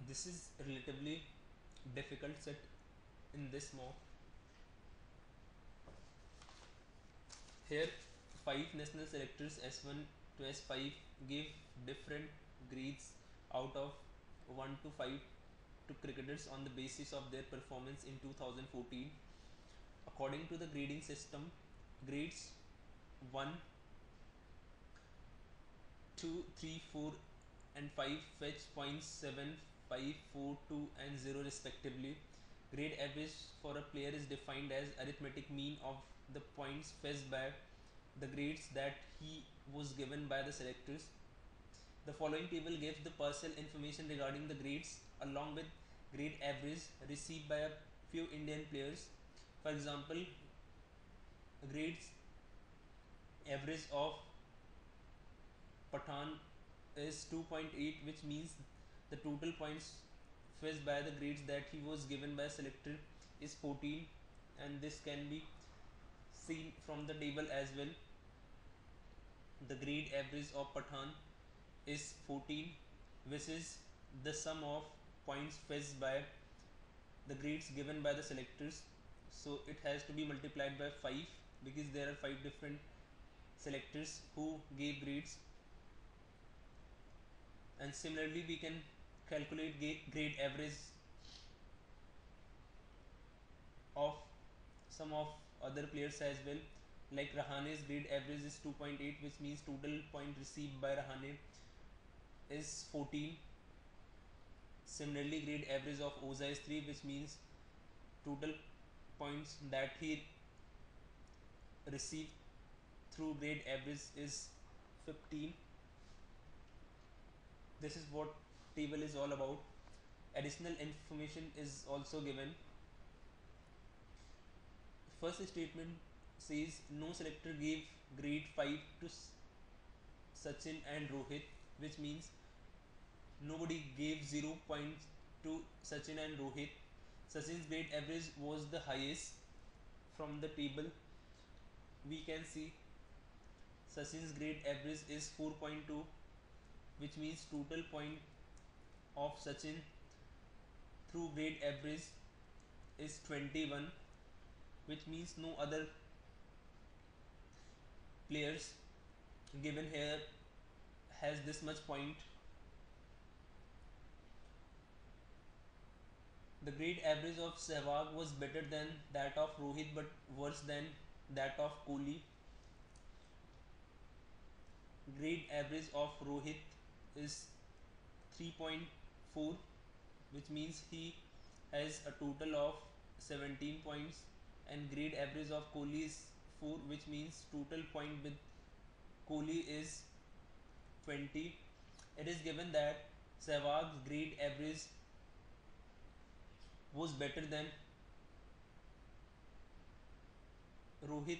This is relatively difficult set in this mock. Here, 5 national selectors S1 to S5 gave different grades out of 1 to 5 to cricketers on the basis of their performance in 2014. According to the grading system, grades 1, 2, 3, 4 and 5 fetch points 7, 5, 4, 2 and 0 respectively. Grade average for a player is defined as arithmetic mean of the points fetched by the grades that he was given by the selectors. The following table gives the personal information regarding the grades along with grade average received by a few Indian players. For example, grades average of Pathan is 2.8, which means the total points fetched by the grades that he was given by selector is 14, and this can be seen from the table as well. The grade average of Pathan is 14, which is the sum of points fetched by the grades given by the selectors. So it has to be multiplied by 5 because there are 5 different selectors who gave grades. And similarly, we can calculate grade average of some of other players as well. Like Rahane's grade average is 2.8, which means total point received by Rahane is 14. Similarly, grade average of Oza is 3, which means total points that he received through grade average is 15. This is what table is all about. Additional information is also given. First statement says no selector gave grade 5 to Sachin and Rohit, which means nobody gave 0 points to Sachin and Rohit. Sachin's grade average was the highest. From the table we can see Sachin's grade average is 4.2, which means total point of Sachin through grade average is 21, which means no other players given here has this much point. The grade average of Sehwag was better than that of Rohit but worse than that of Kohli. Grade average of Rohit is 3.4, which means he has a total of 17 points, and grade average of Kohli is 4, which means total point with Kohli is 20. It is given that Sehwag's grade average was better than Rohit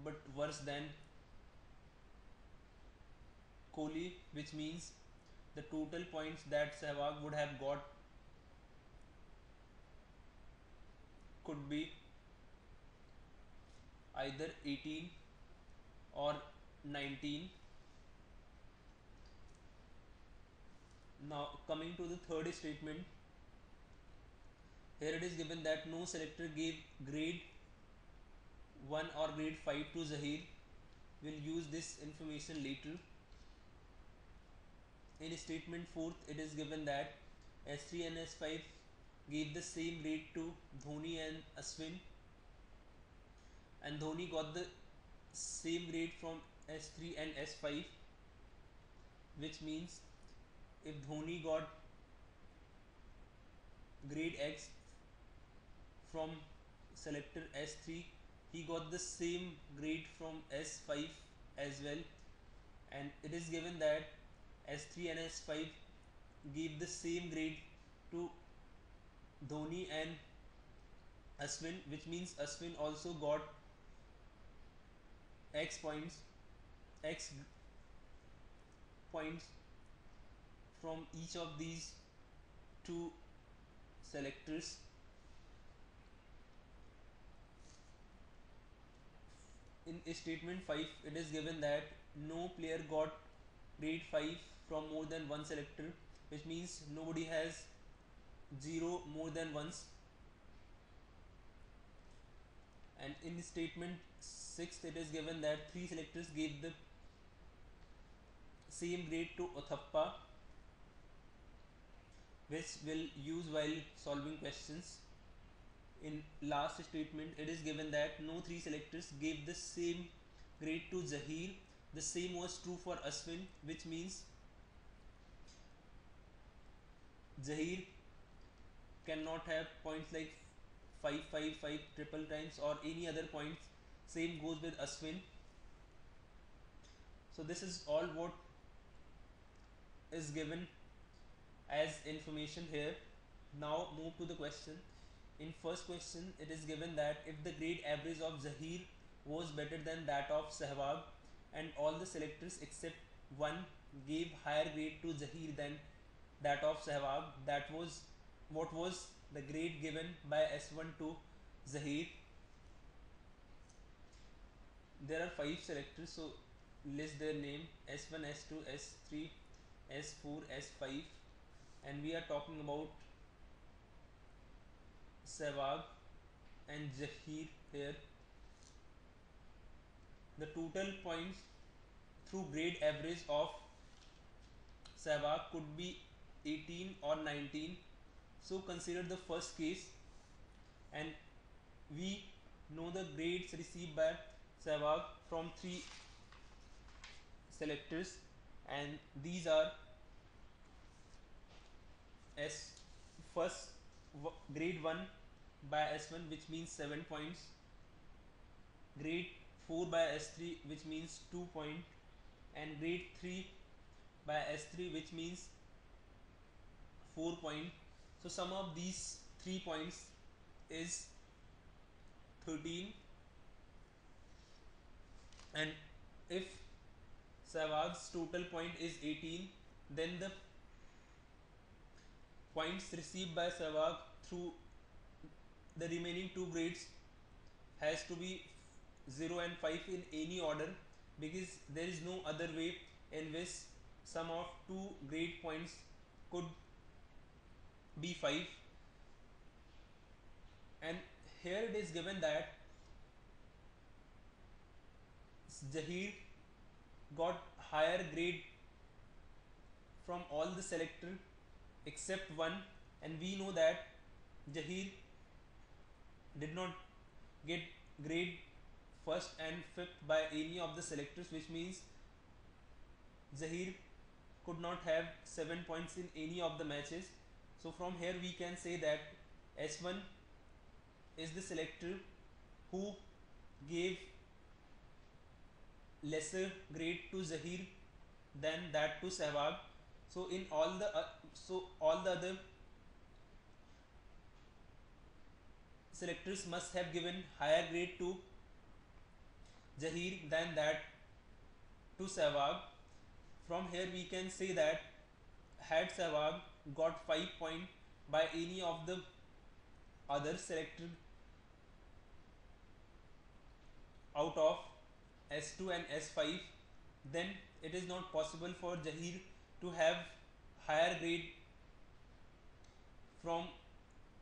but worse than Kohli, which means the total points that Sehwag would have got could be either 18 or 19. Now coming to the third statement, here it is given that no selector gave grade 1 or grade 5 to Zahir. We'll use this information later. In statement 4th, it is given that S3 and S5 gave the same grade to Dhoni and Ashwin, and Dhoni got the same grade from S3 and S5, which means if Dhoni got grade X from selector S3, he got the same grade from S5 as well, and it is given that S3 and S5 gave the same grade to Dhoni and Ashwin, which means Ashwin also got X points, X points from each of these two selectors. In statement 5, it is given that no player got grade 5 from more than one selector, which means nobody has 0 more than once. And in statement 6 it is given that 3 selectors gave the same grade to Othappa, which will use while solving questions. In last statement it is given that no 3 selectors gave the same grade to Zahir. The same was true for Aswin, which means Zahir cannot have points like 555 triple times or any other points. Same goes with Aswin. So this is all what is given as information here. Now move to the question. In first question it is given that if the grade average of Zahir was better than that of Sehwag and all the selectors except one gave higher grade to Zahir than that of Sehwag, that was what was the grade given by S1 to Zahir. There are 5 selectors, so list their name: S1, S2, S3, S4, S5, and we are talking about Sehwag and Zahir here. The total points through grade average of Sehwag could be 18 or 19. So consider the first case, and we know the grades received by Sehwag from 3 selectors, and these are S first grade 1 by S1, which means 7 points, grade 4 by S3, which means 2 point, and grade 3 by S3, which means 4 point. So sum of these 3 points is 13, and if Sehwag's total point is 18, then the points received by Sehwag through the remaining 2 grades has to be 0 and 5 in any order, because there is no other way in which sum of 2 grade points could be 5. And here it is given that Zahir got higher grade from all the selector except one, and we know that Zahir did not get grade first and fifth by any of the selectors, which means Zahir could not have 7 points in any of the matches. So from here we can say that S1 is the selector who gave lesser grade to Zahir than that to Sehwag. So in all the other selectors must have given higher grade to Zahir than that to Sehwag. From here we can say that had Sehwag got 5 point by any of the other selected out of S2 and S5, then it is not possible for Zahir to have higher grade from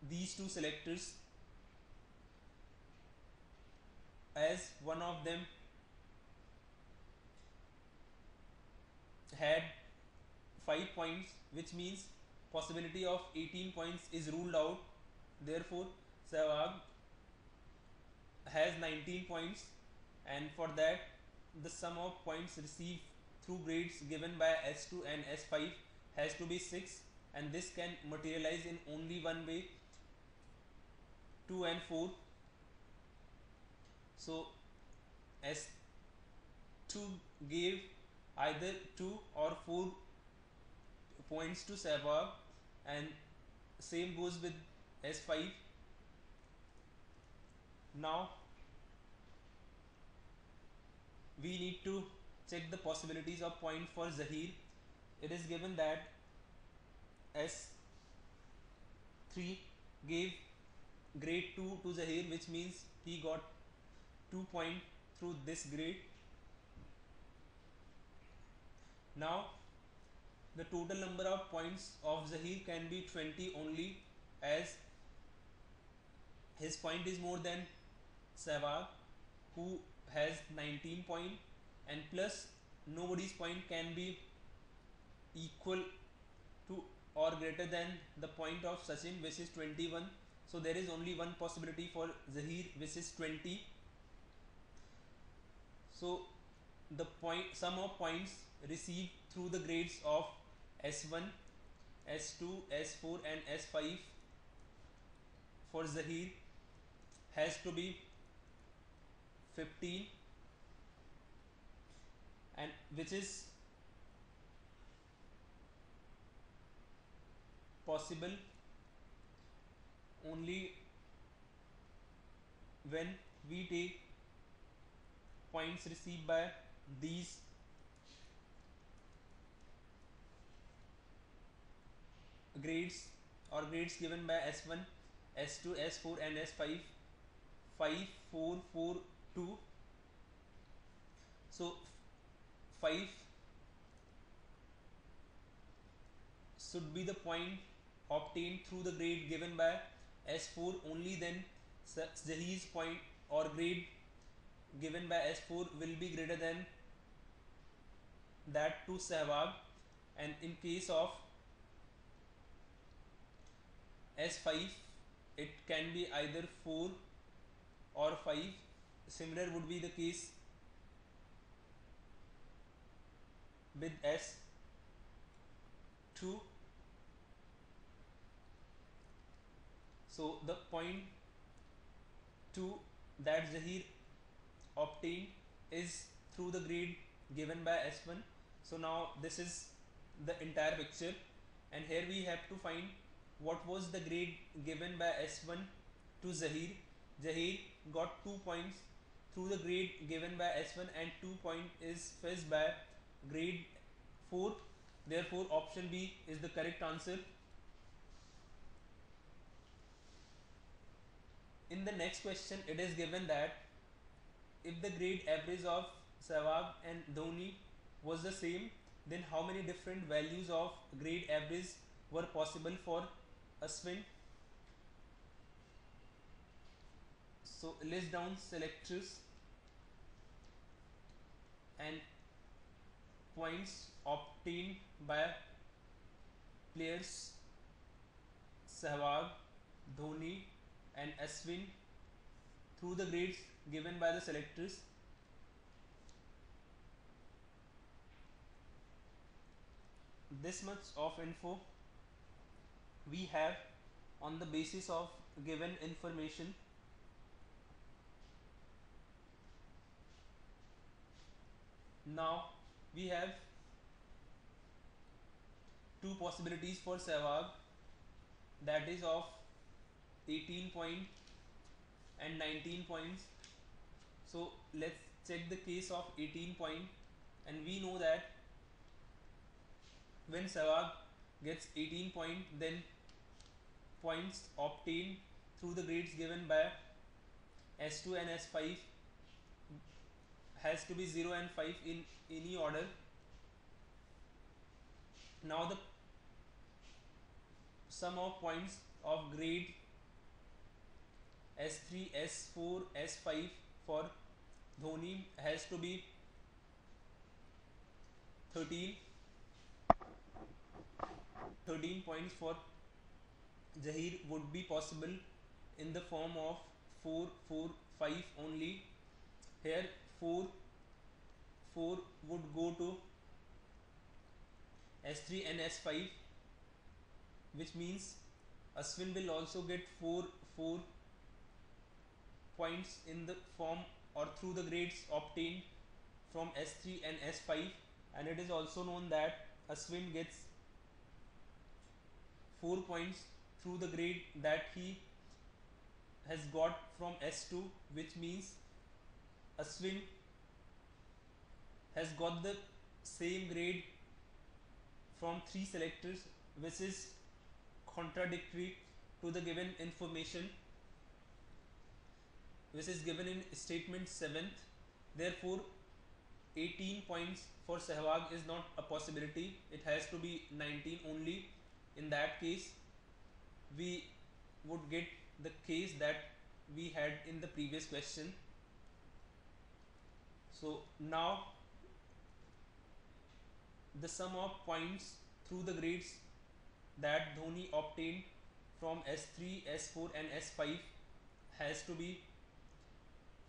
these two selectors, as one of them had 5 points, which means possibility of 18 points is ruled out. Therefore Sehwag has 19 points, and for that the sum of points received through grades given by S2 and S5 has to be 6, and this can materialize in only one way: 2 and 4. So S2 gave either 2 or 4 points to Sehwag, and same goes with S5. Now we need to check the possibilities of point for Zahir. It is given that S3 gave grade 2 to Zahir, which means he got 2 point through this grade. Now the total number of points of Zahir can be 20 only, as his point is more than Sehwag, who has 19 point, and plus nobody's point can be equal to or greater than the point of Sachin, which is 21. So there is only one possibility for Zaheer, which is 20. So the point sum of points received through the grades of S1, S2, S4 and S5 for Zaheer has to be 15, and which is possible only when we take points received by these grades or grades given by S1, S2, S4 and S5, 5, 4, 4, 2. So 5 should be the point obtained through the grade given by S4, only then Zaheer's point or grade given by S4 will be greater than that to Sehwag, and in case of S5 it can be either 4 or 5. Similar would be the case with S2. So the point 2 that Zaheer obtained is through the grade given by S1. So now this is the entire picture, and here we have to find what was the grade given by S1 to Zaheer. Zaheer got 2 points through the grade given by S1 and 2 point is fetched by grade 4. Therefore option B is the correct answer. In the next question it is given that if the grade average of Sehwag and Dhoni was the same, then how many different values of grade average were possible for Ashwin? So list down selectors and points obtained by players Sehwag, Dhoni and Ashwin through the grades given by the selectors. This much of info we have on the basis of given information. Now we have two possibilities for Sehwag, that is of 18 point and 19 points. So let's check the case of 18 point, and we know that when Sehwag gets 18 point, then points obtained through the grades given by S2 and S5 has to be 0 and 5 in any order. Now the sum of points of grade S3, S4, S5 for Dhoni has to be 13. 13 points for Zaheer would be possible in the form of 4, 4, 5 only. Here 4, 4 would go to S3 and S5, which means Ashwin will also get 4, 4 points in the form or through the grades obtained from S3 and S5, and it is also known that Ashwin gets 4 points through the grade that he has got from S2, which means Ashwin has got the same grade from 3 selectors, which is contradictory to the given information which is given in statement 7th. Therefore 18 points for Sehwag is not a possibility, it has to be 19 only. In that case we would get the case that we had in the previous question. So now the sum of points through the grades that Dhoni obtained from S3, S4 and S5 has to be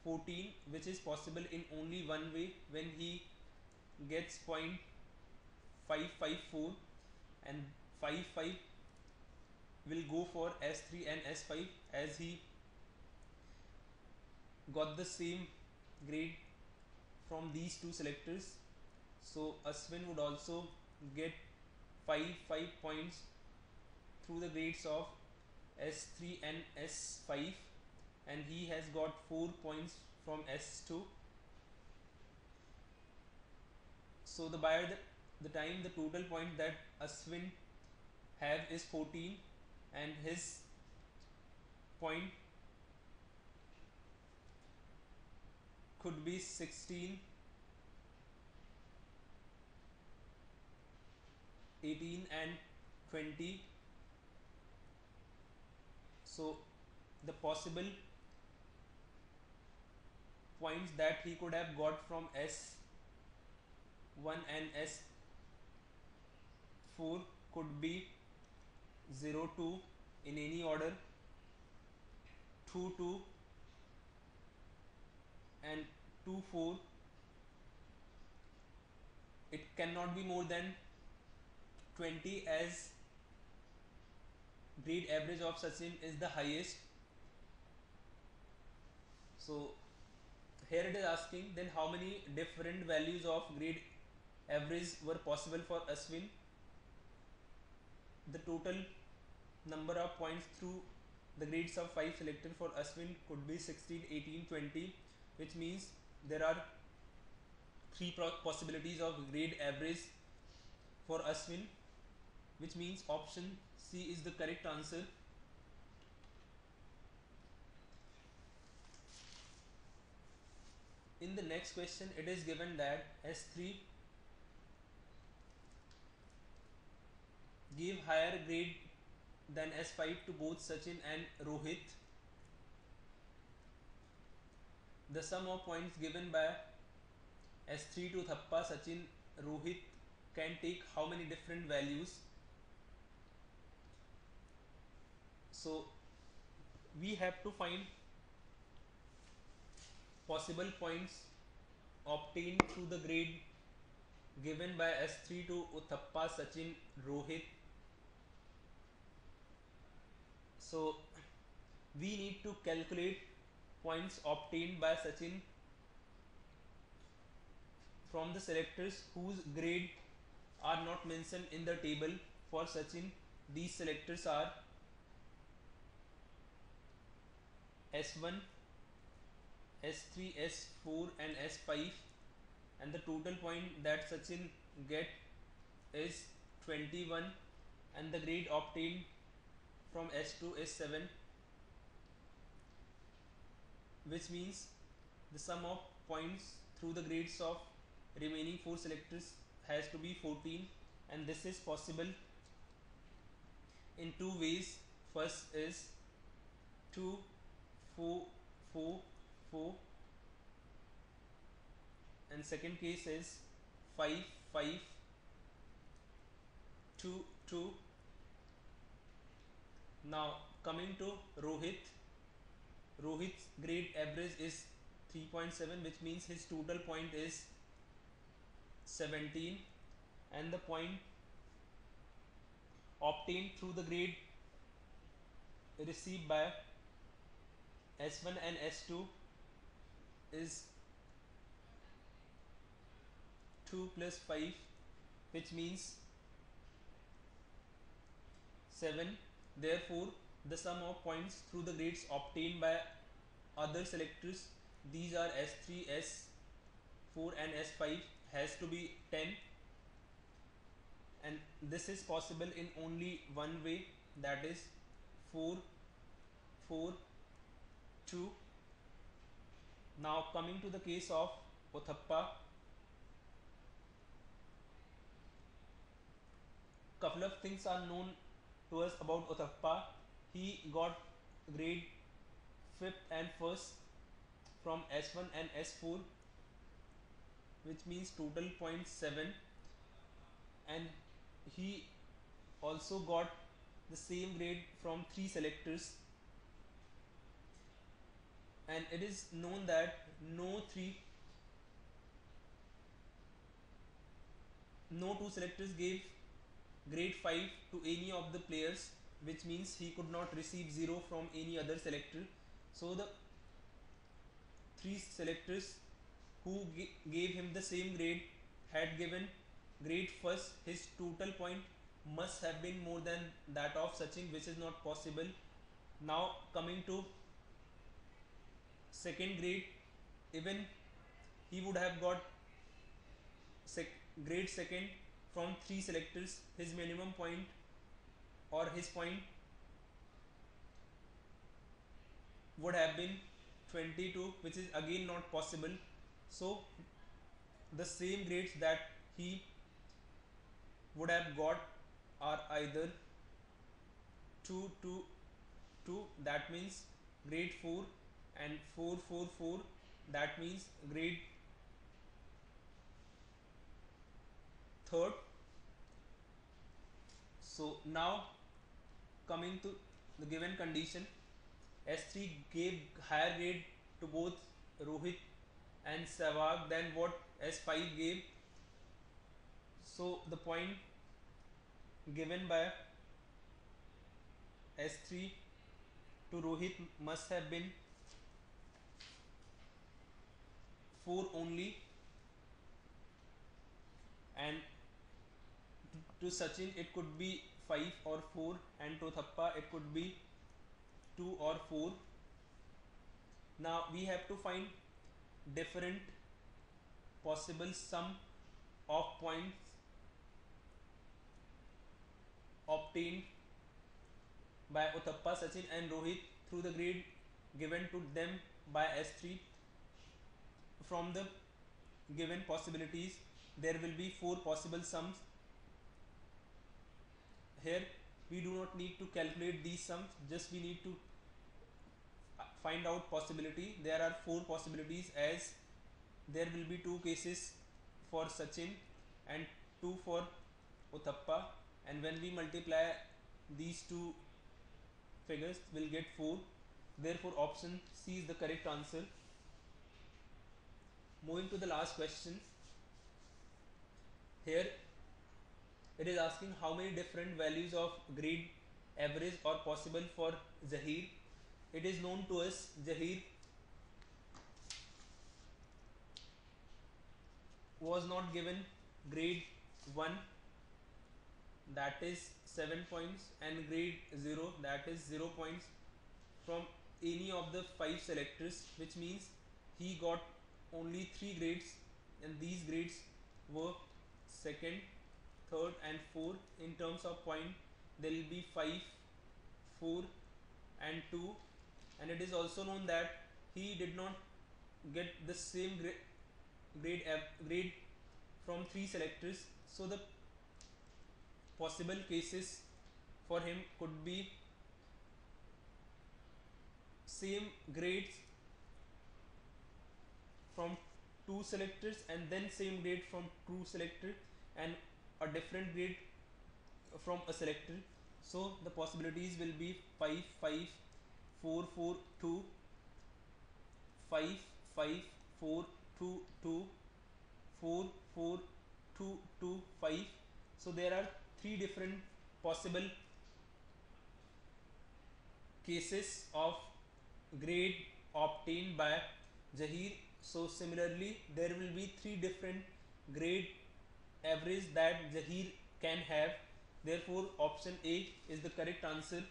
14, which is possible in only one way, when he gets point 554 and 55 will go for S3 and S5 as he got the same grade from these two selectors. So Aswin would also get 5 points through the grades of S3 and S5, and he has got 4 points from S2. So the by the time the total point that Aswin have is 14 and his point could be 16, 18 and 20. So the possible points that he could have got from S1 and S4 could be 0 2 in any order, 2 2 and 2 4. It cannot be more than 20 as grade average of Sachin is the highest. So here it is asking then how many different values of grade average were possible for Aswin. The total number of points through the grades of 5 selected for Aswin could be 16, 18, 20, which means there are 3 possibilities of grade average for Aswin, which means option C is the correct answer. In the next question, it is given that S3 gave higher grade than S5 to both Sachin and Rohit. The sum of points given by S3 to Thappa, Sachin, Rohit can take how many different values? So we have to find possible points obtained through the grade given by S3 to Uthappa, Sachin, Rohit. So we need to calculate points obtained by Sachin from the selectors whose grade are not mentioned in the table. For Sachin, these selectors are S1, S3, S4 and S5, and the total point that Sachin get is 21, and the grade obtained from S2 is 7, which means the sum of points through the grades of remaining 4 selectors has to be 14, and this is possible in two ways. First is 2 4 4 4, and second case is 5 5 2 2. Now coming to Rohit's grade average is 3.7, which means his total point is 17, and the point obtained through the grade received by S1 and S2 is 2 plus 5, which means 7. Therefore the sum of points through the grades obtained by other selectors, these are S3, S4 and S5, has to be 10, and this is possible in only one way, that is 4 4 2. Now coming to the case of Uthappa, couple of things are known to us about Uthappa. He got grade 5th and 1st from S1 and S4, which means total point 7, and he also got the same grade from 3 selectors, and it is known that no two selectors gave grade 5 to any of the players, which means he could not receive 0 from any other selector. So the three selectors who gave him the same grade had given grade first. His total point must have been more than that of Sachin, which is not possible. Now coming to second grade, even he would have got grade second from 3 selectors. His minimum point or his point would have been 22, which is again not possible. So the same grades that he would have got are either 2 2 2, that means grade 4, and 4 4 4, that means grade third. So now coming to the given condition, S3 gave higher grade to both Rohit and Sehwag than what S5 gave. So the point given by S3 to Rohit must have been 4 only, and to Sachin it could be 5 or 4, and to Thappa it could be 2 or 4. Now we have to find different possible sum of points obtained by Uthappa, Sachin and Rohit through the grade given to them by S3. From the given possibilities, there will be 4 possible sums. Here we do not need to calculate these sums, just we need to find out possibility. There are 4 possibilities, as there will be 2 cases for Sachin and 2 for Uthappa, and when we multiply these two figures we'll get 4. Therefore option C is the correct answer. Moving to the last question. Here it is asking how many different values of grade average are possible for Zahir. It is known to us Zahir was not given grade 1, that is 7 points, and grade 0, that is 0 points from any of the 5 selectors, which means he got only 3 grades, and these grades were second, third and 4. In terms of point there will be 5, 4 and 2, and it is also known that he did not get the same grade from 3 selectors. So the possible cases for him could be same grades from 2 selectors, and then same grade from 2 selector, and a different grade from a selector. So the possibilities will be 5 5 4 4 2, 5 5 4 2 2, 4 4 2 2 5. So there are 3 different possible cases of grade obtained by Zahir. So similarly there will be 3 different grade average that Zahir can have. Therefore option A is the correct answer.